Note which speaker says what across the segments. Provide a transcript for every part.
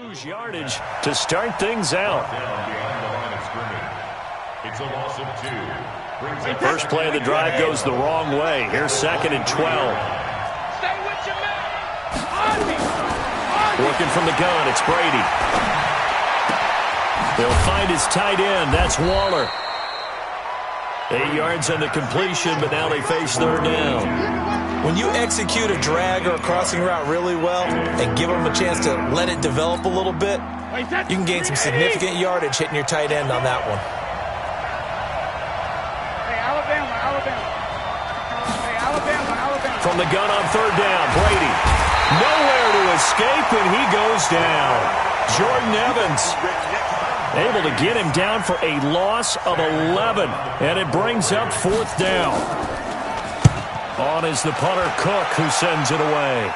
Speaker 1: Lose yardage to start things out.
Speaker 2: It's a loss of 2.
Speaker 1: First play of the drive goes the wrong way. Here's 2nd and 12.
Speaker 3: Stay with your man.
Speaker 1: Working from the gun, it's Brady. They'll find his tight end. That's Waller. 8 yards on the completion, but now they face 3rd down.
Speaker 4: When you execute a drag or a crossing route really well and give them a chance to let it develop a little bit, you can gain some significant yardage hitting your tight end on that one.
Speaker 1: From the gun on 3rd down, Brady. Nowhere to escape, and he goes down. Jordan Evans able to get him down for a loss of 11, and it brings up 4th down. On is the punter, Cook, who sends it away.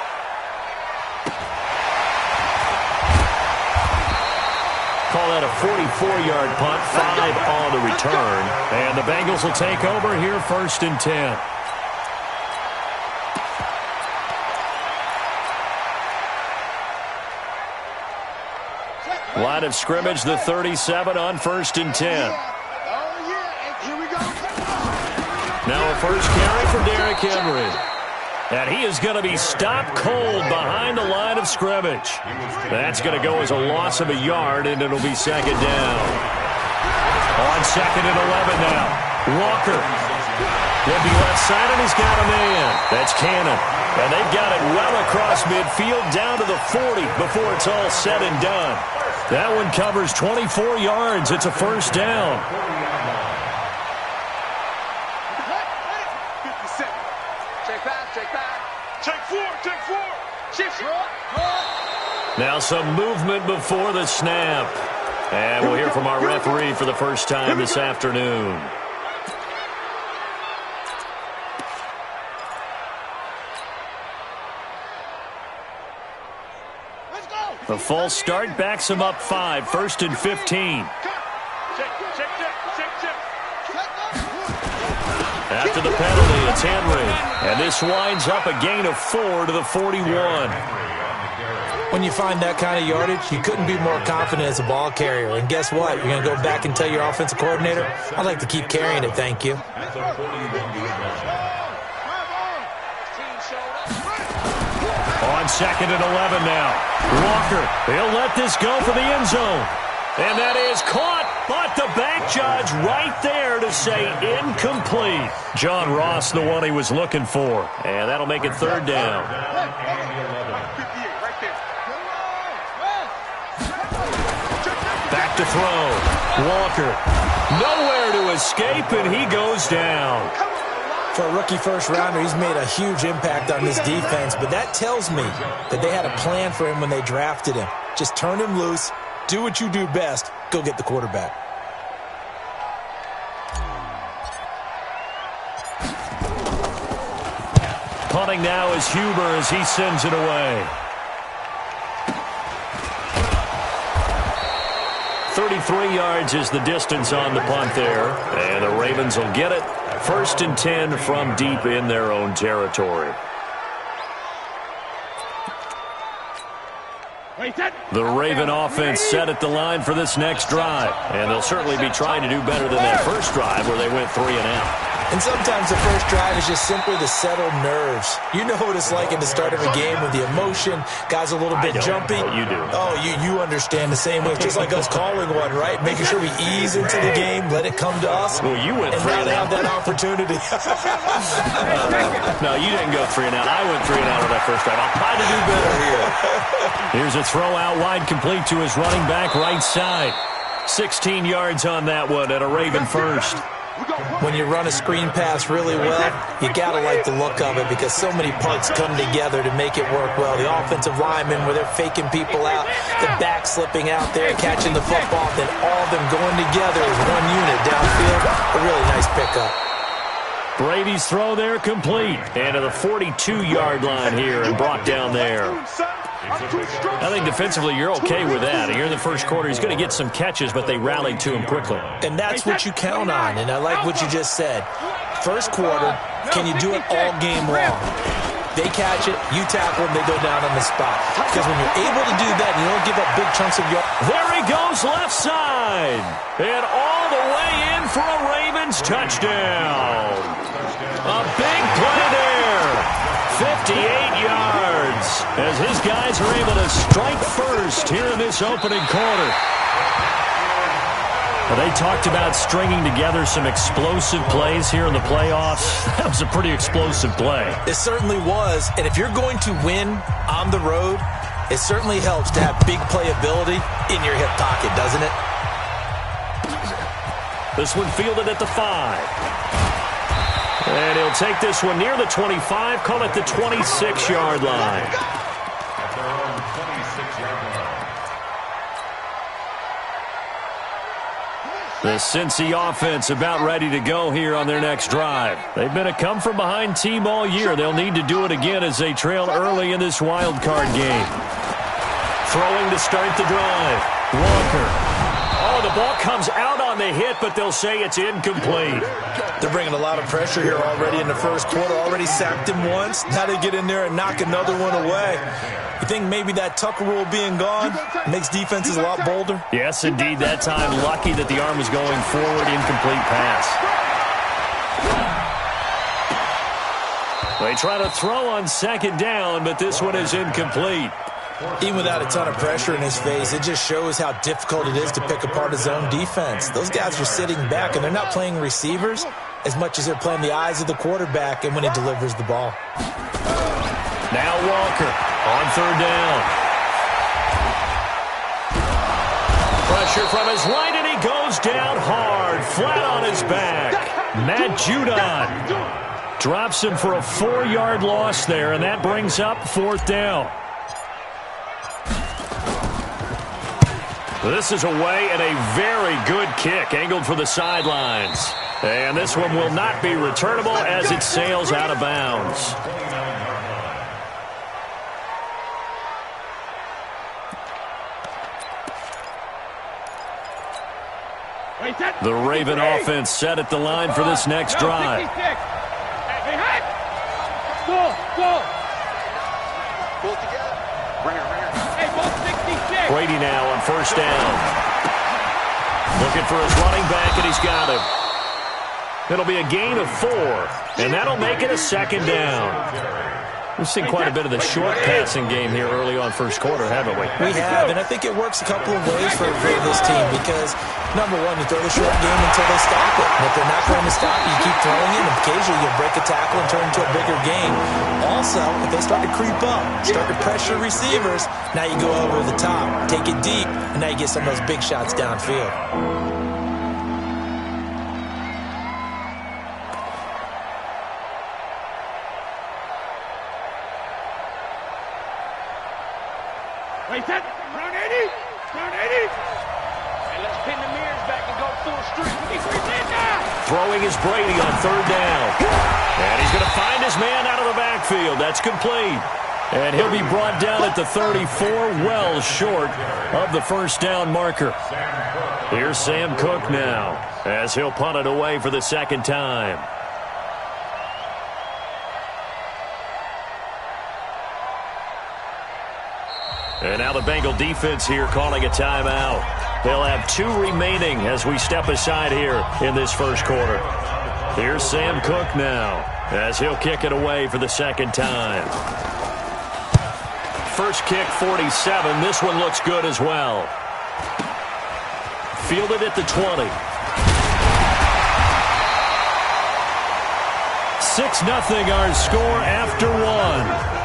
Speaker 1: Call that a 44-yard punt, 5 on the return. And the Bengals will take over here, 1st and 10. Line of scrimmage, the 37 on 1st and 10. Now a first carry for Derrick Henry. And he is going to be stopped cold behind the line of scrimmage. That's going to go as a loss of a yard, and it'll be 2nd down. On 2nd and 11 now. Walker. He'll be left side, and he's got a man. That's Cannon. And they've got it well across midfield down to the 40 before it's all said and done. That one covers 24 yards. It's a 1st down. Now some movement before the snap. And we'll hear from our referee for the first time this afternoon. The false start backs him up 5, 1st and 15. After the penalty, it's Henry. And this winds up a gain of 4 to the 41.
Speaker 4: When you find that kind of yardage, you couldn't be more confident as a ball carrier. And guess what? You're going to go back and tell your offensive coordinator, I'd like to keep carrying it, thank you.
Speaker 1: On 2nd and 11 now. Walker, he'll let this go for the end zone. And that is caught, but the back judge right there to say incomplete. John Ross, the one he was looking for. And that'll make it 3rd down. Back to throw. Walker, nowhere to escape, and he goes down.
Speaker 4: For a rookie first-rounder, he's made a huge impact on this defense, but that tells me that they had a plan for him when they drafted him. Just turn him loose, do what you do best, go get the quarterback.
Speaker 1: Punting now is Huber as he sends it away. 33 yards is the distance on the punt there, and the Ravens will get it. 1st and 10 from deep in their own territory. The Raven offense set at the line for this next drive, and they'll certainly be trying to do better than that first drive where they went 3 and out.
Speaker 4: And sometimes the first drive is just simply to settle nerves. You know what it's like at the start of a game with the emotion, guys a little bit jumpy.
Speaker 1: You do.
Speaker 4: Oh, you understand the same way. It's just like us calling one, right? Making sure we ease into the game, let it come to us.
Speaker 1: Well, you went 3 and out.
Speaker 4: have that opportunity.
Speaker 1: No, you didn't go 3 and out. I went 3 and out on that first drive. I'll try to do better here. Here's a throw out wide, complete to his running back right side. 16 yards on that one at a Raven first.
Speaker 4: When you run a screen pass really well, you got to like the look of it because so many parts come together to make it work well. The offensive linemen where they're faking people out, the back slipping out there, catching the football, then all of them going together as one unit downfield. A really nice pickup.
Speaker 1: Brady's throw there complete. And to the 42-yard line here and brought down there. I think defensively you're okay with that. Here in the first quarter, he's going to get some catches, but they rallied to him quickly.
Speaker 4: And that's what you count on, and I like what you just said. First quarter, can you do it all game long? They catch it, you tackle them, they go down on the spot. Because when you're able to do that, you don't give up big chunks of yard.
Speaker 1: There he goes left side. And all the way in for a Ravens touchdown. A big play there. 58 yards as his guys are able to strike first here in this opening quarter. Well, they talked about stringing together some explosive plays here in the playoffs. That was a pretty explosive play.
Speaker 4: It certainly was. And if you're going to win on the road, it certainly helps to have big playability in your hip pocket, doesn't it?
Speaker 1: This one fielded at the 5. And he'll take this one near the 25, call it the 26-yard line.
Speaker 2: At their own 26-yard line.
Speaker 1: The Cincy offense about ready to go here on their next drive. They've been a come-from-behind team all year. They'll need to do it again as they trail early in this wild card game. Throwing to start the drive. Walker. Oh, the ball comes out on the hit, but they'll say it's incomplete.
Speaker 4: They're bringing a lot of pressure here already in the first quarter. Already sacked him once. Now they get in there and knock another one away. You think maybe that Tucker rule being gone makes defenses a lot bolder?
Speaker 1: Yes, indeed. That time, lucky that the arm was going forward. Incomplete pass. They try to throw on second down, but this one is incomplete.
Speaker 4: Even without a ton of pressure in his face, it just shows how difficult it is to pick apart his own defense. Those guys are sitting back, and they're not playing receivers as much as they're playing the eyes of the quarterback and when he delivers the ball.
Speaker 1: Now Walker on third down. Pressure from his right, and he goes down hard, flat on his back. Matt Judon drops him for a 4-yard loss there, and that brings up fourth down. This is away and a very good kick angled for the sidelines. And this one will not be returnable as it sails out of bounds. The Raven offense set at the line for this next drive. Brady now on first down. Looking for his running back, and he's got him. It'll be a gain of 4, and that'll make it a second down. We've seen quite a bit of the short passing game here early on first quarter, haven't we?
Speaker 4: We have, and I think it works a couple of ways for this team because, number one, you throw the short game until they stop it. And if they're not going to stop you, keep throwing it, and occasionally you'll break a tackle and turn into a bigger game. Also, if they start to creep up, start to pressure receivers, now you go over the top, take it deep, and now you get some of those big shots downfield.
Speaker 3: Wait, that. Run 80. Run 80. And let's pin the mirrors back and go full streak.
Speaker 1: Throwing is Brady on third down. And he's going to find his man out of the backfield. That's complete. And he'll be brought down at the 34, well short of the first down marker. Here's Sam Cook now as he'll punt it away for the second time. And now the Bengal defense here calling a timeout. They'll have 2 remaining as we step aside here in this first quarter. Here's Sam Cook now as he'll kick it away for the second time. First kick, 47. This one looks good as well. Fielded at the 20. 6-0 our score after 1.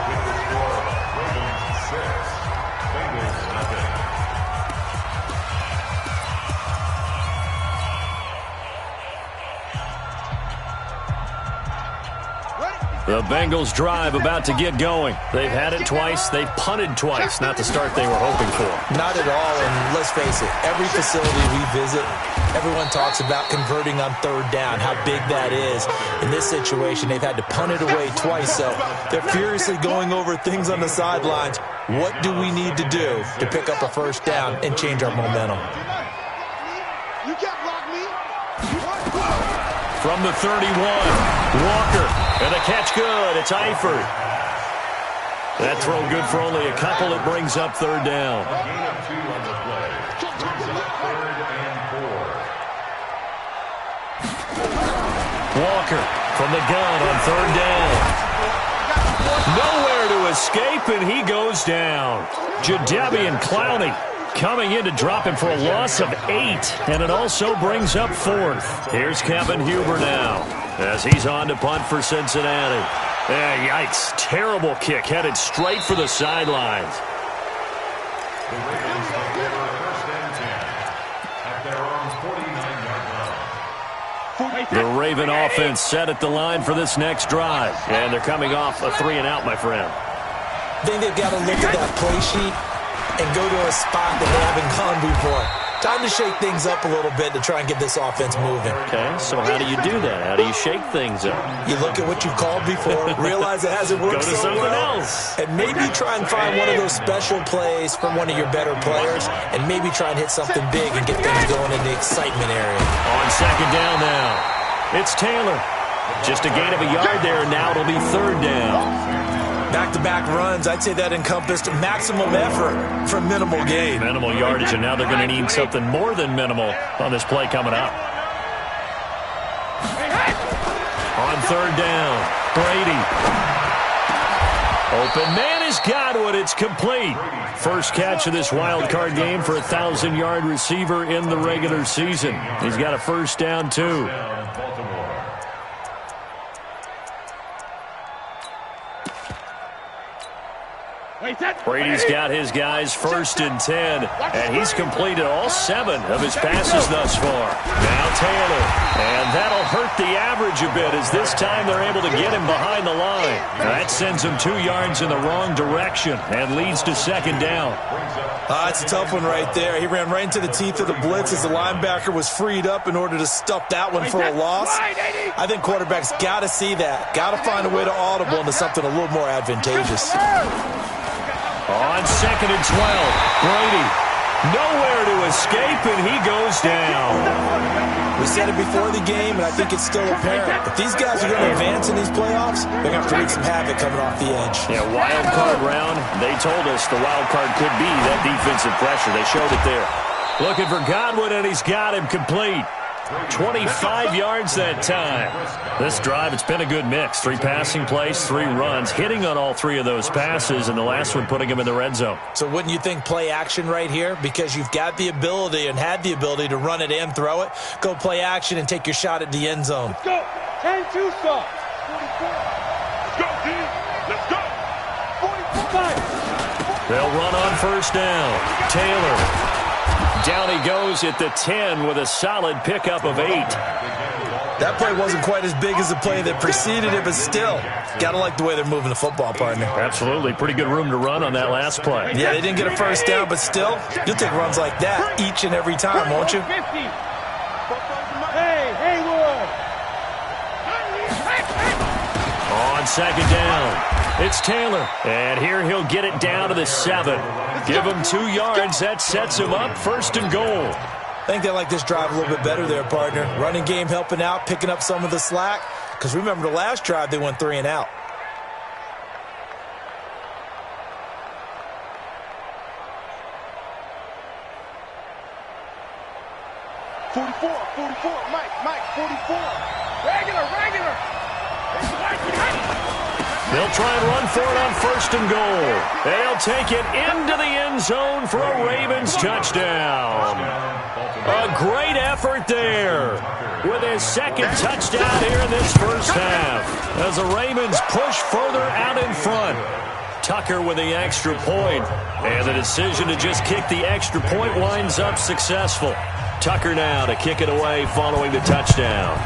Speaker 1: The Bengals drive about to get going. They've had it twice. They've punted twice. Not the start they were hoping for.
Speaker 4: Not at all, and let's face it, every facility we visit, everyone talks about converting on third down, how big that is. In this situation, they've had to punt it away twice, so they're furiously going over things on the sidelines. What do we need to do to pick up a first down and change our momentum?
Speaker 5: You can't block me.
Speaker 1: From the 31, Walker, and the catch good. It's Eifert. That throw good for only a couple. It brings up third down.
Speaker 2: Gain of 2 on the play. Brings up 3rd and 4.
Speaker 1: Walker from the gun on third down. Nowhere to escape, and he goes down. Jadeveon Clowney coming in to drop him for a loss of 8, and it also brings up 4th. Here's Kevin Huber now as he's on to punt for Cincinnati. Yikes. Terrible kick headed straight for the sidelines.
Speaker 2: The Ravens will give her 1st and 10 at their own 49-yard line.
Speaker 1: The Raven offense set at the line for this next drive. And they're coming off a 3-and-out, my friend.
Speaker 4: I think they've got to look at that play sheet and go to a spot that they haven't gone before. Time to shake things up a little bit to try and get this offense moving.
Speaker 1: Okay, so how do you do that? How do you shake things up?
Speaker 4: You look at what you've called before, realize it hasn't worked
Speaker 1: Go to
Speaker 4: so
Speaker 1: something
Speaker 4: well,
Speaker 1: else.
Speaker 4: and maybe try and find one of those special plays from one of your better players, and maybe try and hit something big and get things going in the excitement area.
Speaker 1: On second down now, it's Taylor. Just a gain of a yard there, and now it'll be third down.
Speaker 4: Back-to-back runs, I'd say that encompassed maximum effort for minimal gain.
Speaker 1: Minimal yardage, and now they're going to need something more than minimal on this play coming up. On third down, Brady. Open man is Godwin. It's complete. First catch of this wild card game for a 1,000-yard receiver in the regular season. He's got a first down, too. Brady's got his guys 1st and 10, and he's completed all 7 of his passes thus far. Now Taylor, and that'll hurt the average a bit as this time they're able to get him behind the line. That sends him 2 yards in the wrong direction and leads to second down.
Speaker 4: It's a tough one right there. He ran right into the teeth of the blitz as the linebacker was freed up in order to stuff that one for a loss. I think quarterbacks got to see that. Got to find a way to audible into something a little more advantageous.
Speaker 1: On second and 12, Brady. Nowhere to escape, and he goes down.
Speaker 4: We said it before the game, and I think it's still apparent. If these guys are going to advance in these playoffs, they're going to have to wreak some havoc coming off the edge.
Speaker 1: Yeah, wild card round. They told us the wild card could be that defensive pressure. They showed it there. Looking for Godwin, and he's got him complete. 25 yards that time. This drive, it's been a good mix. 3 passing plays, 3 runs, hitting on all 3 of those passes, and the last one putting him in the red zone.
Speaker 4: So wouldn't you think play action right here? Because you've got the ability and had the ability to run it and throw it. Go play action and take your shot at the end zone.
Speaker 3: Let's go. 10-2 stop. 44. Let's go, D. Let's go. 45.
Speaker 1: They'll run on first down. Taylor. Down he goes at the 10 with a solid pickup of 8.
Speaker 4: That play wasn't quite as big as the play that preceded it, but still, got to like the way they're moving the football, partner.
Speaker 1: Absolutely. Pretty good room to run on that last play.
Speaker 4: Yeah, they didn't get a first down, but still, you'll take runs like that each and every time, won't you?
Speaker 3: 50. Hey, Haywood.
Speaker 1: On second down, it's Taylor. And here he'll get it down to the 7. Give him 2 yards. That sets him up 1st and goal.
Speaker 4: I think they like this drive a little bit better there, partner. Running game helping out, picking up some of the slack. Because remember the last drive, they went 3 and out.
Speaker 5: Mike, 44. Regular.
Speaker 1: They'll try and run for it on 1st and goal. They'll take it into the end zone for a Ravens touchdown. A great effort there with his 2nd touchdown here in this first half as the Ravens push further out in front. Tucker with the extra point, and the decision to just kick the extra point winds up successful. Tucker now to kick it away following the touchdown.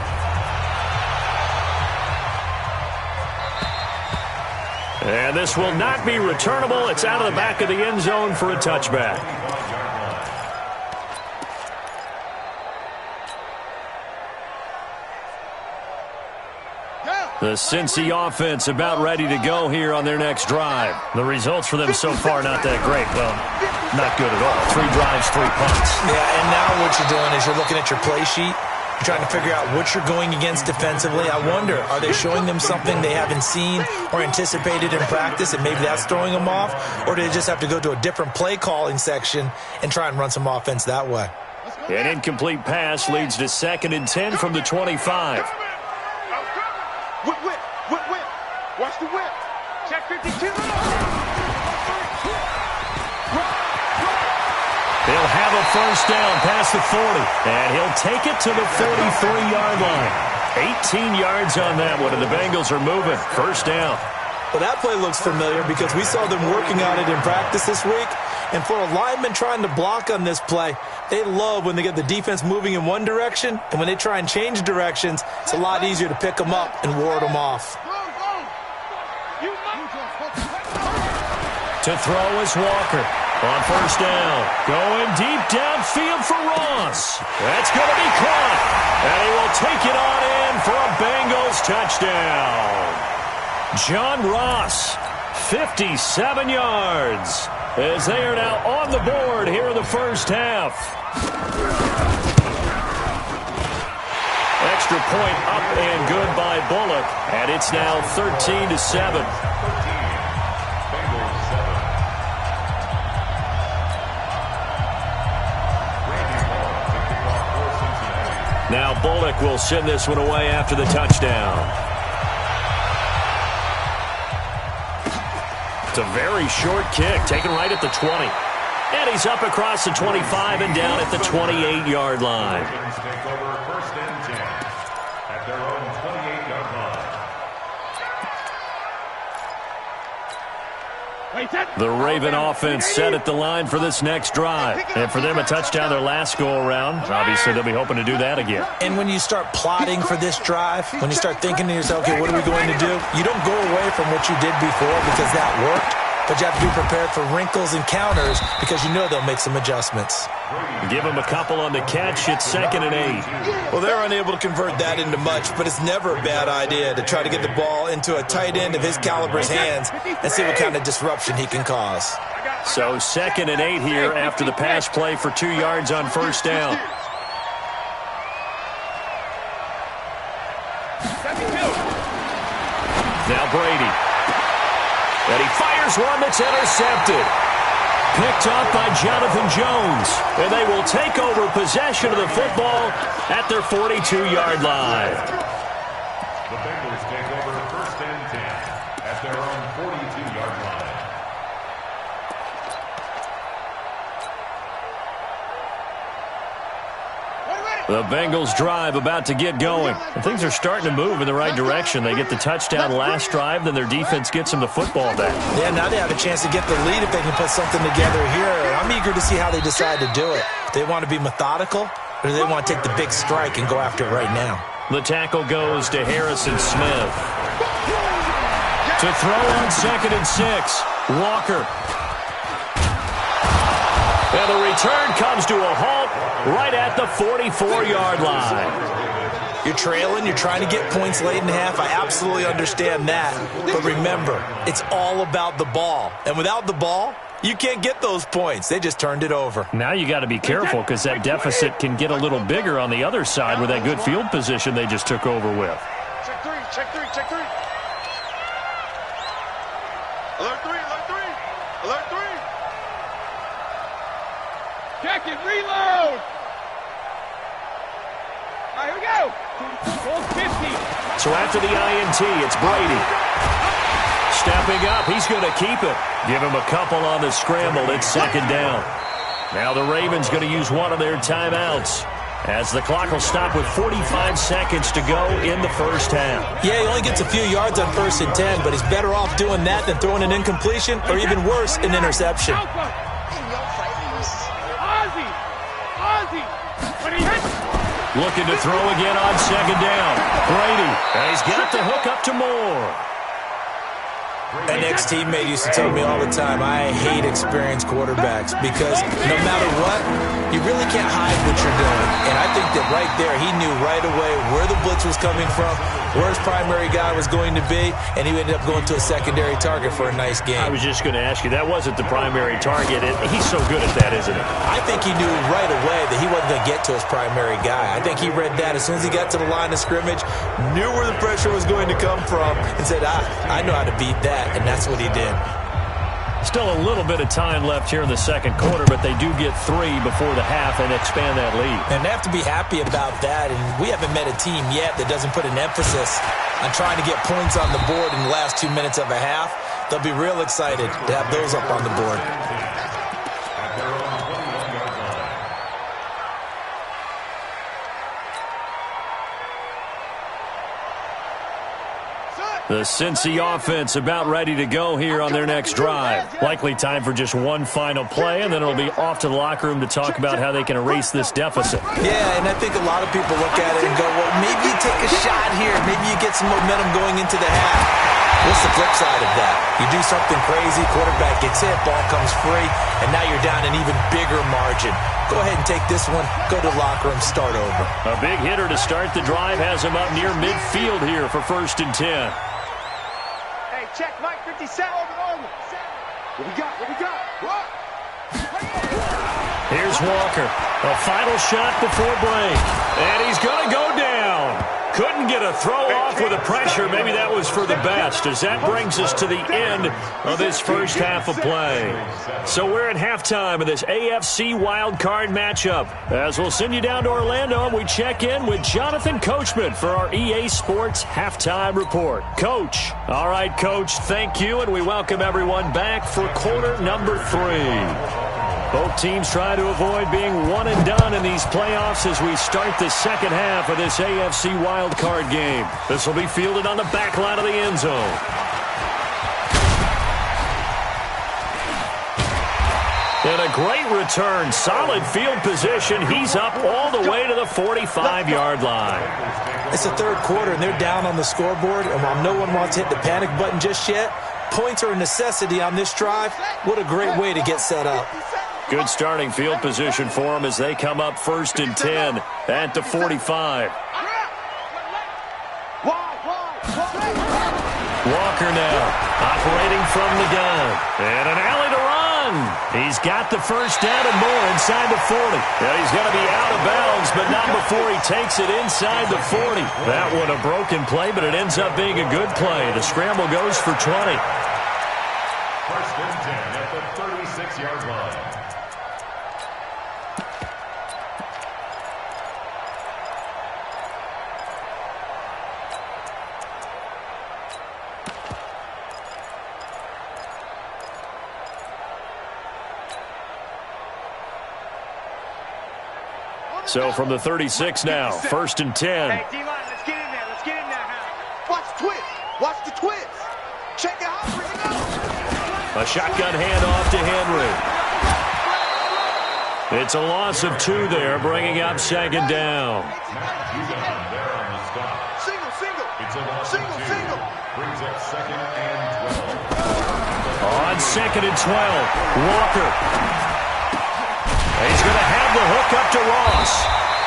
Speaker 1: And this will not be returnable. It's out of the back of the end zone for a touchback. The Cincy offense about ready to go here on their next drive. The results for them so far not that great. Well, not good at all. 3 drives, 3 punts.
Speaker 4: Yeah, and now what you're doing is you're looking at your play sheet, You're trying to figure out what you're going against defensively. I wonder, are they showing them something they haven't seen or anticipated in practice, and maybe that's throwing them off? Or do they just have to go to a different play calling section and try and run some offense that way?
Speaker 1: An incomplete pass leads to 2nd and 10 from the 25.
Speaker 5: Whip. Watch the whip. Check 52.
Speaker 1: He'll have a first down past the 40, and he'll take it to the 43-yard line. 18 yards on that one, and the Bengals are moving. First down.
Speaker 4: Well, that play looks familiar because we saw them working on it in practice this week. And for a lineman trying to block on this play, they love when they get the defense moving in one direction, and when they try and change directions, it's a lot easier to pick them up and ward them off.
Speaker 1: To throw is Walker. On first down, going deep downfield for Ross. That's going to be caught, and he will take it on in for a Bengals touchdown. John Ross, 57 yards, as they are now on the board here in the first half. Extra point up and good by Bullock, and it's now 13-7. Now Bullock will send this one away after the touchdown. It's a very short kick, taken right at the 20. And he's up across the 25 and down at the 28-yard line.
Speaker 2: Take over 1st and 10 at their own 28-yard line.
Speaker 1: The Raven offense set at the line for this next drive. And for them, a touchdown their last go-around. Obviously, they'll be hoping to do that again.
Speaker 4: And when you start plotting for this drive, when you start thinking to yourself, okay, what are we going to do? You don't go away from what you did before because that worked. But you have to be prepared for wrinkles and counters because you know they'll make some adjustments.
Speaker 1: Give them a couple on the catch. It's 2nd and 8.
Speaker 4: Well, they're unable to convert that into much, but it's never a bad idea to try to get the ball into a tight end of his caliber's hands and see what kind of disruption he can cause.
Speaker 1: So 2nd and 8 here after the pass play for 2 yards on first down. Now Brady. And he fires one that's intercepted. Picked off by Jonathan Jones. And they will take over possession of the football at their 42-yard line.
Speaker 2: The Bengals take over 1st and 10 at their own 42-yard line.
Speaker 1: The Bengals drive about to get going. And things are starting to move in the right direction. They get the touchdown last drive, then their defense gets them the football back.
Speaker 4: Yeah, now they have a chance to get the lead if they can put something together here. I'm eager to see how they decide to do it. Do they want to be methodical, or do they want to take the big strike and go after it right now?
Speaker 1: The tackle goes to Harrison Smith. To throw on 2nd and 6, Walker. And the return comes to a halt right at the 44-yard line.
Speaker 4: You're trailing, you're trying to get points late in half. I absolutely understand that. But remember, it's all about the ball. And without the ball, you can't get those points. They just turned it over.
Speaker 1: Now you got to be careful because that deficit can get a little bigger on the other side with that good field position they just took over with.
Speaker 5: Check three. Alert three. Check it, reload. All right, here we go. Goal 50.
Speaker 1: So after the INT, it's Brady. Stepping up, he's going to keep it. Give him a couple on the scramble. It's 2nd down. Now the Ravens going to use one of their timeouts, as the clock will stop with 45 seconds to go in the first half.
Speaker 4: Yeah, he only gets a few yards on 1st and 10, but he's better off doing that than throwing an incompletion or even worse, an interception.
Speaker 1: Looking to throw again on 2nd down. Brady, and he's got the hook up to Moore.
Speaker 4: An ex-teammate used to tell me all the time, I hate experienced quarterbacks because no matter what, you really can't hide what you're doing. And I think that right there, he knew right away where the blitz was coming from, where his primary guy was going to be, and he ended up going to a secondary target for a nice game.
Speaker 1: I was just going to ask you, that wasn't the primary target. He's so good at that, isn't he?
Speaker 4: I think he knew right away that he wasn't going to get to his primary guy. I think he read that as soon as he got to the line of scrimmage, knew where the pressure was going to come from, and said, I know how to beat that. And that's what he did.
Speaker 1: Still a little bit of time left here in the second quarter, but they do get 3 before the half and expand that lead.
Speaker 4: And they have to be happy about that. And we haven't met a team yet that doesn't put an emphasis on trying to get points on the board in the last 2 minutes of a half. They'll be real excited to have those up on the board.
Speaker 1: The Cincy offense about ready to go here on their next drive. Likely time for just one final play, and then it'll be off to the locker room to talk about how they can erase this deficit.
Speaker 4: Yeah, and I think a lot of people look at it and go, well, maybe you take a shot here. Maybe you get some momentum going into the half. What's the flip side of that? You do something crazy, quarterback gets hit, ball comes free, and now you're down an even bigger margin. Go ahead and take this one, go to the locker room, start over.
Speaker 1: A big hitter to start the drive has him up near midfield here for 1st and 10.
Speaker 5: Check, Mike, 57. What we got? What we got? What?
Speaker 1: Here's Walker. A final shot before break. And he's going to go down. Couldn't get a throw off with the pressure. Maybe that was for the best, as that brings us to the end of this first half of play. So we're at halftime of this AFC wildcard matchup. As we'll send you down to Orlando, we check in with Jonathan Coachman for our EA Sports Halftime Report. Coach. All right, Coach, thank you, and we welcome everyone back for quarter number 3. Both teams try to avoid being one and done in these playoffs as we start the second half of this AFC wildcard game. This will be fielded on the back line of the end zone. And a great return. Solid field position. He's up all the way to the 45-yard line.
Speaker 4: It's the third quarter, and they're down on the scoreboard. And while no one wants to hit the panic button just yet, points are a necessity on this drive. What a great way to get set up.
Speaker 1: Good starting field position for them as they come up 1st and 10 at the 45. Walker now operating from the gun. And an alley to run. He's got the first down and more inside the 40. Yeah, he's going to be out of bounds, but not before he takes it inside the 40. That one a broken play, but it ends up being a good play. The scramble goes for 20.
Speaker 2: 1st and 10 at the 36-yard line.
Speaker 1: So from the 36 now, 1st and 10.
Speaker 5: Hey, D-line, let's get in there. Let's get in there now. Watch the twist. Watch the twist. Check it out. Bring it up.
Speaker 1: A shotgun handoff to Henry. It's a loss of 2 there, bringing up 2nd down.
Speaker 2: There on the stop.
Speaker 5: Single.
Speaker 2: It's a loss of 2. Brings up 2nd and 12.
Speaker 1: On 2nd and 12, Walker. He's going to have the hook up to Ross.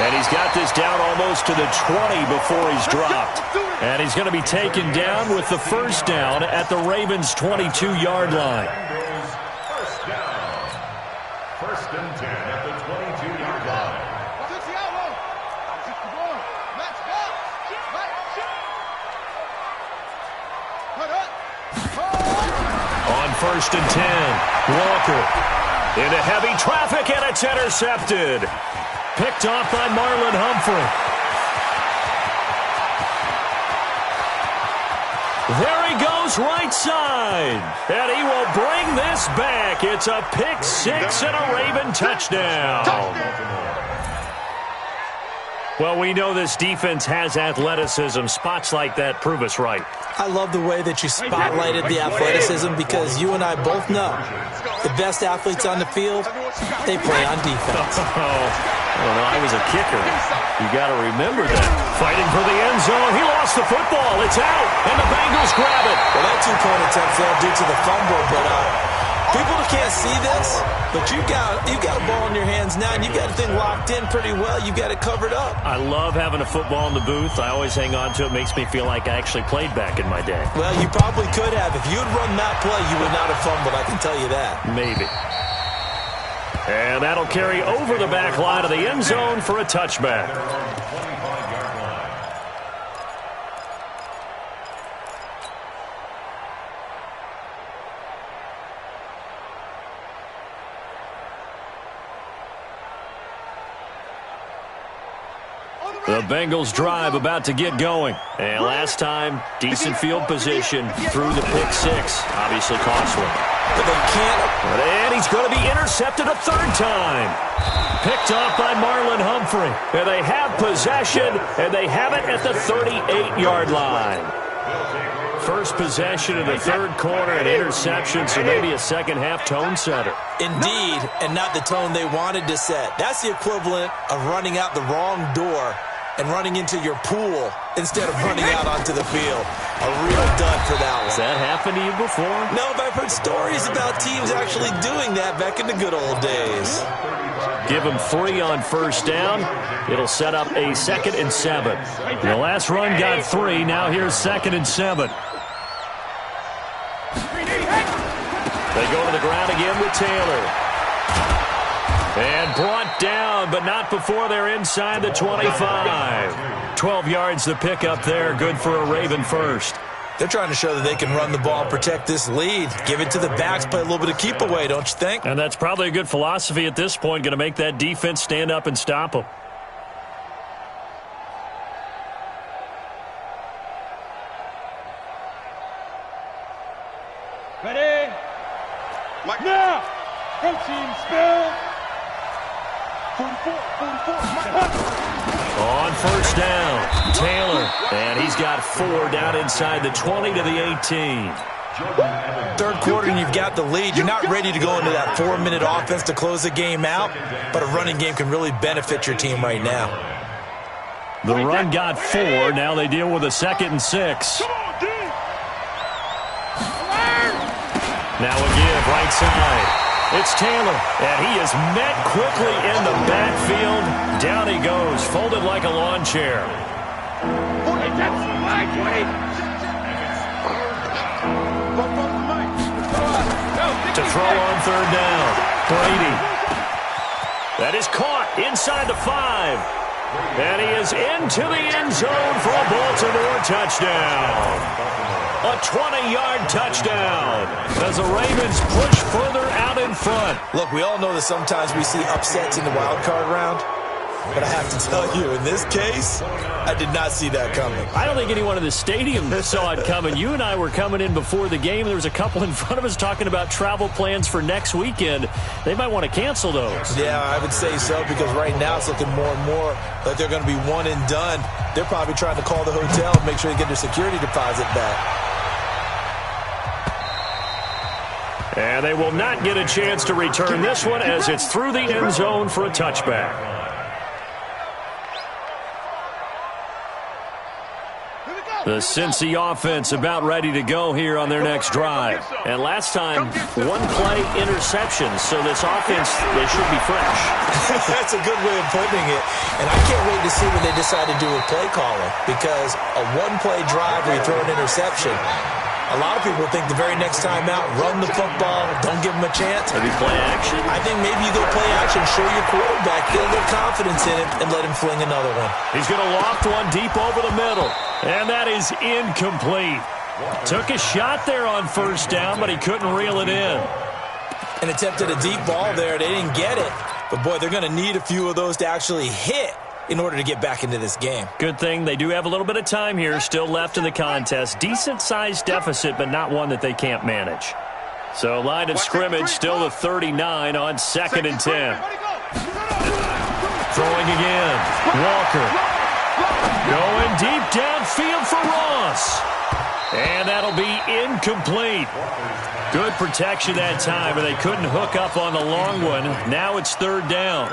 Speaker 1: And he's got this down almost to the 20 before he's dropped. And he's going to be taken down with the first down at the Ravens' 22-yard line.
Speaker 2: First down. 1st and 10 at the 22-yard line.
Speaker 1: On 1st and 10, Walker into heavy traffic, and it's intercepted. Picked off by Marlon Humphrey. There he goes right side. And he will bring this back. It's a pick 6 and a Raven touchdown. Well, we know this defense has athleticism. Spots like that prove us right.
Speaker 4: I love the way that you spotlighted the athleticism because you and I both know the best athletes on the field, they play on defense.
Speaker 1: Oh, no, I was a kicker. You got to remember that. Fighting for the end zone. He lost the football. It's out, and the Bengals grab it.
Speaker 4: Well, that two-point attempt failed due to the fumble, but people can't see this, but you got a ball in your hands now, and you got the thing locked in pretty well. You got it covered up.
Speaker 1: I love having a football in the booth. I always hang on to it. Makes me feel like I actually played back in my day.
Speaker 4: Well, you probably could have. If you had run that play, you would not have fumbled. I can tell you that.
Speaker 1: Maybe. And that'll carry over the back line of the end zone for a touchback. The Bengals drive about to get going. And last time, decent field position through the pick six. Obviously costly.
Speaker 4: But they can't.
Speaker 1: And he's going to be intercepted a third time. Picked off by Marlon Humphrey. And they have possession, and they have it at the 38-yard line. First possession in the third quarter, an interception, so maybe a second-half tone setter.
Speaker 4: Indeed, and not the tone they wanted to set. That's the equivalent of running out the wrong door and running into your pool instead of running out onto the field. A real dud for that one.
Speaker 1: Has that happened to you before?
Speaker 4: No, but I've heard stories about teams actually doing that back in the good old days.
Speaker 1: Give them 3 on first down. It'll set up a 2nd and 7. The last run got 3. Now here's 2nd and 7. They go to the ground again with Taylor. And brought down, but not before they're inside the 25. 12 yards the pickup there. Good for a Raven first.
Speaker 4: They're trying to show that they can run the ball and protect this lead. Give it to the backs, play a little bit of keep away, don't you think?
Speaker 1: And that's probably a good philosophy at this point. Going to make that defense stand up and stop them.
Speaker 3: Ready? Now! Go team, spell! 44.
Speaker 1: On first down, Taylor. And he's got 4 down inside the 20 to the 18.
Speaker 4: Third quarter and you've got the lead. You're not ready to go into that 4-minute offense to close the game out, but a running game can really benefit your team right now.
Speaker 1: The run got 4. Now they deal with a 2nd and 6. Now a give right side. It's Taylor, and he is met quickly in the backfield. Down he goes, folded like a lawn chair. To throw on third down, Brady. That is caught inside the 5. And he is into the end zone for a Baltimore touchdown. A 20-yard touchdown as the Ravens push further out in front.
Speaker 4: Look, we all know that sometimes we see upsets in the wild card round, but I have to tell you, in this case, I did not see that coming.
Speaker 1: I don't think anyone in the stadium saw it coming. You and I were coming in before the game. There was a couple in front of us talking about travel plans for next weekend. They might want to cancel those.
Speaker 4: Yeah, I would say so, because right now it's looking more and more like they're going to be one and done. They're probably trying to call the hotel and make sure they get their security deposit back.
Speaker 1: And they will not get a chance to return this one as it's through the end zone for a touchback. The Cincy offense about ready to go here on their next drive. And last time, 1-play interceptions, so this offense, they should be fresh.
Speaker 4: That's a good way of putting it. And I can't wait to see what they decide to do with play calling, because a 1-play drive where you throw an interception, a lot of people think the very next time out, run the football, don't give them a chance.
Speaker 1: Maybe play action?
Speaker 4: I think maybe you go play action, show your quarterback, get a little confidence in it, and let him fling another one.
Speaker 1: He's going to loft one deep over the middle. And that is incomplete. Took a shot there on first down, but he couldn't reel it in.
Speaker 4: And attempted a deep ball there. They didn't get it. But, boy, they're going to need a few of those to actually hit in order to get back into this game.
Speaker 1: Good thing they do have a little bit of time here still left in the contest. Decent-sized deficit, but not one that they can't manage. So line of scrimmage still the 39 on 2nd and 10. Throwing again. Walker. Going deep downfield for Ross. And that'll be incomplete. Good protection that time, and they couldn't hook up on the long one. Now it's third down.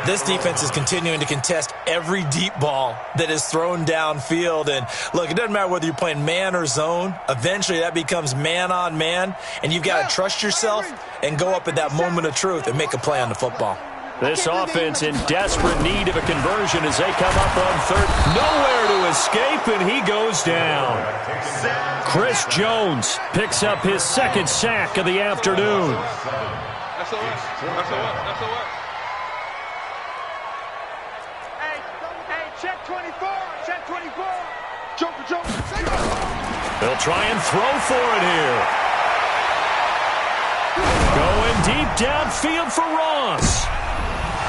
Speaker 4: This defense is continuing to contest every deep ball that is thrown downfield. And, look, it doesn't matter whether you're playing man or zone. Eventually that becomes man on man, and you've got to trust yourself and go up at that moment of truth and make a play on the football.
Speaker 1: This offense in desperate need of a conversion as they come up on third. Nowhere to escape, and he goes down. Chris Jones picks up his second sack of the afternoon.
Speaker 3: That's all right. That's all right. That's all right.
Speaker 5: Hey, check 24. Check 24. Joker.
Speaker 1: They'll try and throw for it here. Going deep downfield for Ross.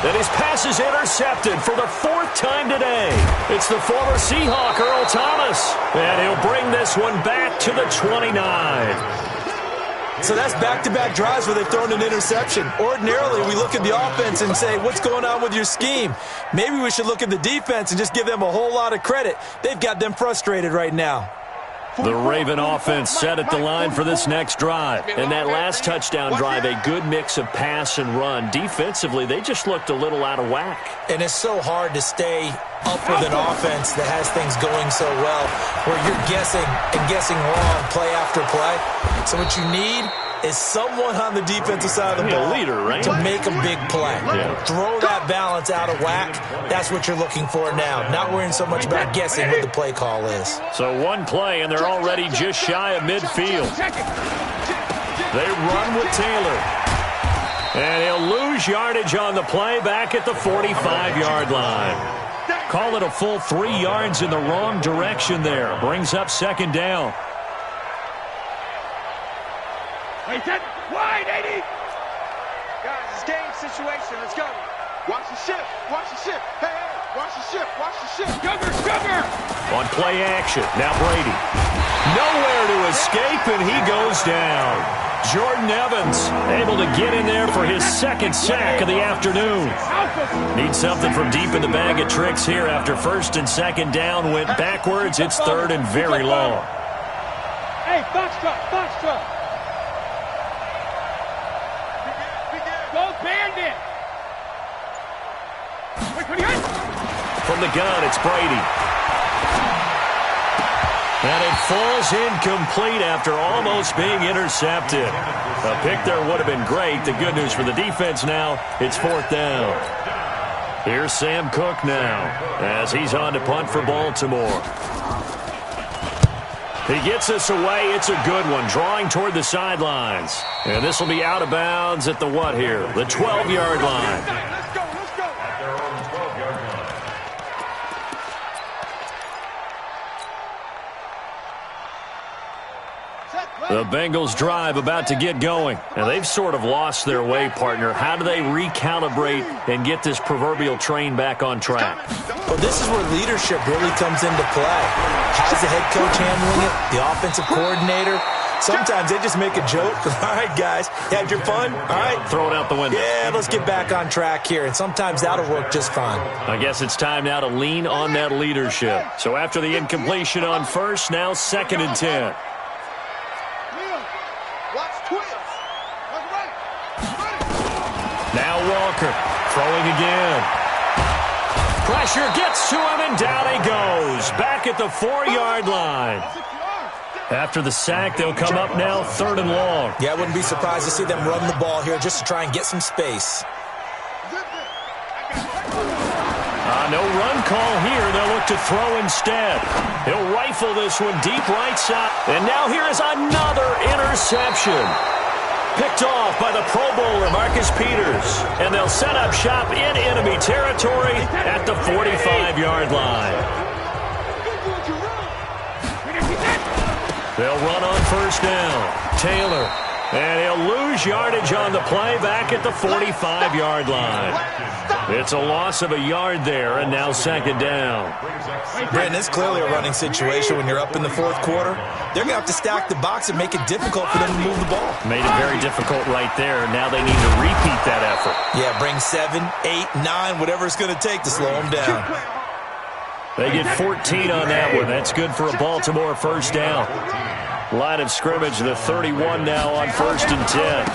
Speaker 1: And his pass is intercepted for the fourth time today. It's the former Seahawk, Earl Thomas. And he'll bring this one back to the 29.
Speaker 4: So that's back-to-back drives where they've thrown an interception. Ordinarily, we look at the offense and say, what's going on with your scheme? Maybe we should look at the defense and just give them a whole lot of credit. They've got them frustrated right now.
Speaker 1: The Raven offense set at the line for this next drive. And that last touchdown drive, a good mix of pass and run. Defensively, they just looked a little out of whack.
Speaker 4: And it's so hard to stay up with an offense that has things going so well, where you're guessing and guessing wrong play after play. So what you need is someone on the defensive side of the ball
Speaker 1: leader, right?
Speaker 4: to make a big play.
Speaker 1: Yeah.
Speaker 4: Throw that balance out of whack. That's what you're looking for now. Not worrying so much about guessing what the play call is.
Speaker 1: So one play, and they're already just shy of midfield. They run with Taylor. And he'll lose yardage on the play back at the 45-yard line. Call it a full 3 yards in the wrong direction there. Brings up second down.
Speaker 3: Wait, that wide, 80.
Speaker 5: Guys, it's game situation. Let's go. Watch the shift. Watch the shift. Hey, watch the shift. Watch the shift.
Speaker 3: Sugar.
Speaker 1: On play action. Now Brady. Nowhere to escape, and he goes down. Jordan Evans able to get in there for his second sack of the afternoon. Needs something from deep in the bag of tricks here after first and second down went backwards. It's third and very long.
Speaker 3: Hey, box truck. Go Bandit.
Speaker 1: From the gun, it's Brady. And it falls incomplete after almost being intercepted. A pick there would have been great. The good news for the defense now, it's fourth down. Here's Sam Cook now as he's on to punt for Baltimore. He gets this away. It's a good one, drawing toward the sidelines. And this will be out of bounds at the what here? The 12-yard line.
Speaker 5: Let's go.
Speaker 2: At their own 12-yard line.
Speaker 1: The Bengals drive about to get going. And they've sort of lost their way, partner. How do they recalibrate and get this proverbial train back on track?
Speaker 4: Well, this is where leadership really comes into play. How's the head coach handling it? The offensive coordinator? Sometimes they just make a joke. All right, guys, had your fun? All right.
Speaker 1: Throw it out the window.
Speaker 4: Yeah, let's get back on track here. And sometimes that'll work just fine.
Speaker 1: I guess it's time now to lean on that leadership. So after the incompletion on first, now second and 10.
Speaker 5: Watch twist.
Speaker 1: Now Walker throwing again. Pressure gets to him, and down he goes. Back at the 4-yard line. After the sack, they'll come up now third and long.
Speaker 4: Yeah, I wouldn't be surprised to see them run the ball here just to try and get some space.
Speaker 1: No run call here. They'll look to throw instead. He'll rifle this one deep right side. And now here is another interception. Picked off by the Pro Bowler, Marcus Peters. And they'll set up shop in enemy territory at the 45-yard line. They'll run on first down. Taylor. And he'll lose yardage on the play back at the 45-yard line. It's a loss of a yard there, and now second down.
Speaker 4: Brandon, it's clearly a running situation when you're up in the fourth quarter. They're going to have to stack the box and make it difficult for them to move the ball.
Speaker 1: Made it very difficult right there. Now they need to repeat that effort.
Speaker 4: Yeah, bring 7, 8, 9, whatever it's going to take to slow them down.
Speaker 1: They get 14 on that one. That's good for a Baltimore first down. Line of scrimmage, the 31 now on 1st and 10.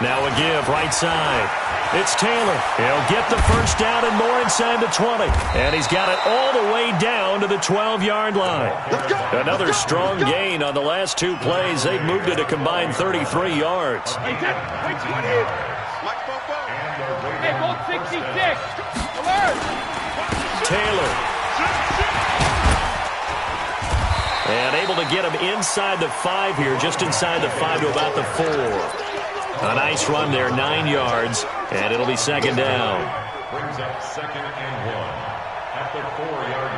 Speaker 1: Now a give, right side. It's Taylor. He'll get the first down and more inside the 20. And he's got it all the way down to the 12-yard line. Another strong gain on the last 2 plays. They've moved it a combined 33 yards.
Speaker 3: Hey, 20. Hey, both 66. Alert.
Speaker 1: Taylor. And able to get him inside the 5 here, just inside the 5 to about the 4. A nice run there, 9 yards, and it'll be second down.
Speaker 2: Brings up 2nd and 1 at the 4-yard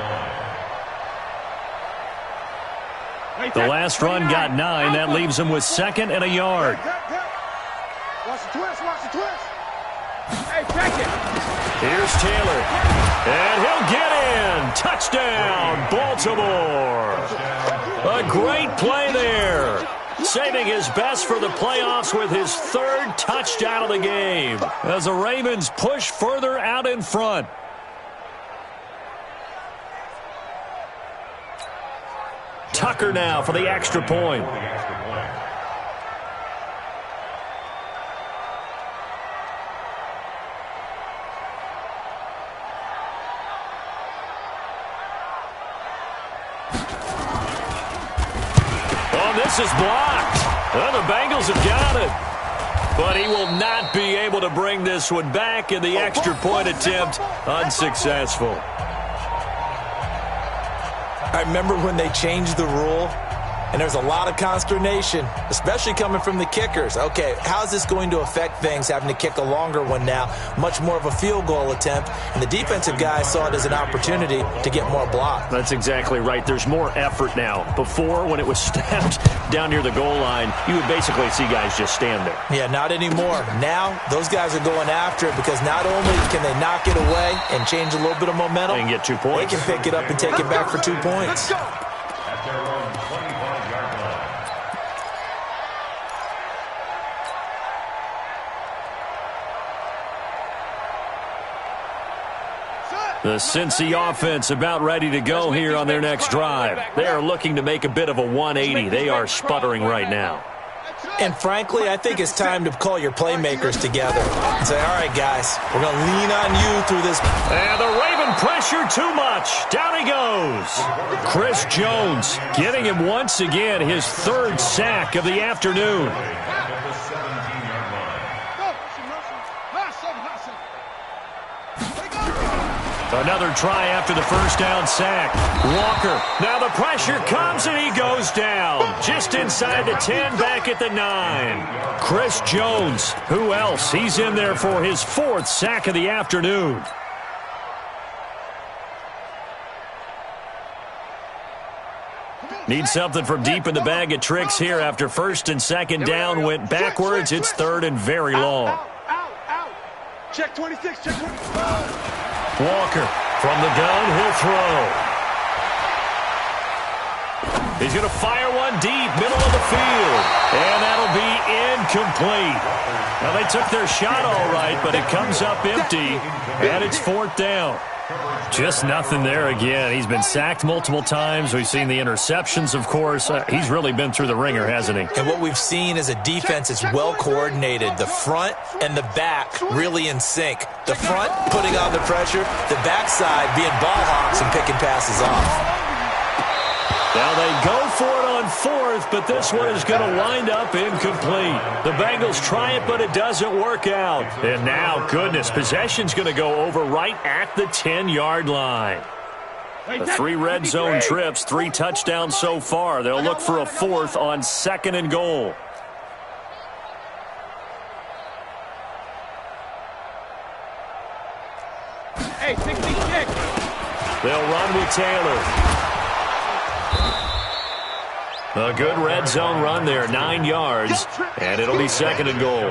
Speaker 2: line.
Speaker 1: The last run got 9. That leaves him with 2nd and a yard.
Speaker 5: Watch the twist, watch the twist.
Speaker 3: Hey, check it.
Speaker 1: Here's Taylor. And he'll get in. Touchdown, Baltimore. A great play there. Saving his best for the playoffs with his 3rd touchdown of the game as the Ravens push further out in front. Tucker now for the extra point. This is blocked. Well, the Bengals have got it. But he will not be able to bring this one back, in the extra point attempt unsuccessful.
Speaker 4: I remember when they changed the rule, and there's a lot of consternation, especially coming from the kickers. Okay, how's this going to affect things, having to kick a longer one now, much more of a field goal attempt, and the defensive guys saw it as an opportunity to get more block.
Speaker 1: That's exactly right. There's more effort now. Before, when it was snapped down near the goal line, you would basically see guys just stand there.
Speaker 4: Yeah, not anymore. Now, those guys are going after it because not only can they knock it away and change a little bit of momentum,
Speaker 1: they can get 2 points.
Speaker 4: They can pick it up and take it back for 2 points.
Speaker 2: At their own 25-yard line.
Speaker 1: The Cincy offense about ready to go here on their next drive. They are looking to make a bit of a 180. They are sputtering right now.
Speaker 4: And frankly, I think it's time to call your playmakers together and say, all right, guys, we're going to lean on you through this.
Speaker 1: And the Raven pressure too much. Down he goes. Chris Jones getting him once again his 3rd sack of the afternoon. Another try after the first down sack. Walker. Now the pressure comes and he goes down. Just inside the 10, back at the 9. Chris Jones. Who else? He's in there for his 4th sack of the afternoon. Need something from deep in the bag of tricks here after 1st and 2nd down went backwards. It's 3rd and very long.
Speaker 5: Out. Check 26, check 26.
Speaker 1: Walker from the gun, he'll throw. He's going to fire one deep, middle of the field. And that'll be incomplete. Now, they took their shot all right, but it comes up empty, and it's 4th down. Just nothing there again. He's been sacked multiple times. We've seen the interceptions, of course. He's really been through the ringer, hasn't he?
Speaker 4: And what we've seen is a defense that's well coordinated. The front and the back really in sync. The front putting on the pressure, the backside being ball hawks and picking passes off.
Speaker 1: Now they go for it on 4th, but this one is going to wind up incomplete. The Bengals try it, but it doesn't work out. And now, goodness, possession's going to go over right at the 10-yard line. The 3 red zone trips, 3 touchdowns so far. They'll look for a 4th on 2nd and goal.
Speaker 3: Hey, 66.
Speaker 1: They'll run with Taylor. A good red zone run there, 9 yards, and it'll be 2nd and goal.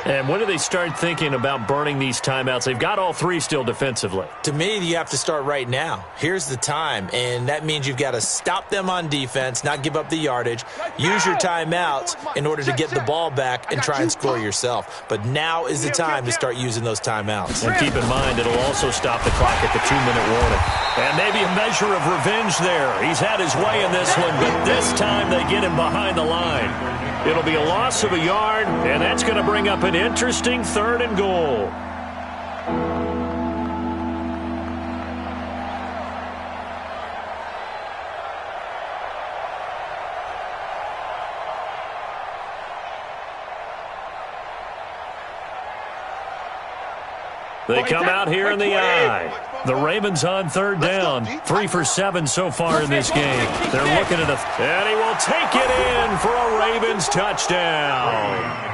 Speaker 1: And when do they start thinking about burning these timeouts? They've got all three still defensively.
Speaker 4: To me, you have to start right now. Here's the time, and that means you've got to stop them on defense, not give up the yardage, use your timeouts in order to get the ball back and try and score yourself. But now is the time to start using those timeouts.
Speaker 1: And keep in mind, it'll also stop the clock at the 2-minute warning. And maybe a measure of revenge there. He's had his way in this one, but this time they get him behind the line. It'll be a loss of a yard, and that's going to bring up an interesting 3rd and goal. They come out here in the eye. The Ravens on 3rd down. 3 for 7 so far in this game. They're looking at and he will take it in for a Ravens touchdown.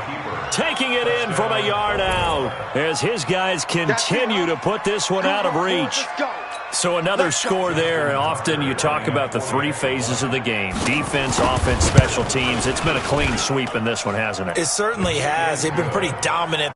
Speaker 1: Taking it in from a yard out as his guys continue to put this one out of reach. So another score there. Often you talk about the 3 phases of the game. Defense, offense, special teams. It's been a clean sweep in this one, hasn't it?
Speaker 4: It certainly has. They've been pretty dominant.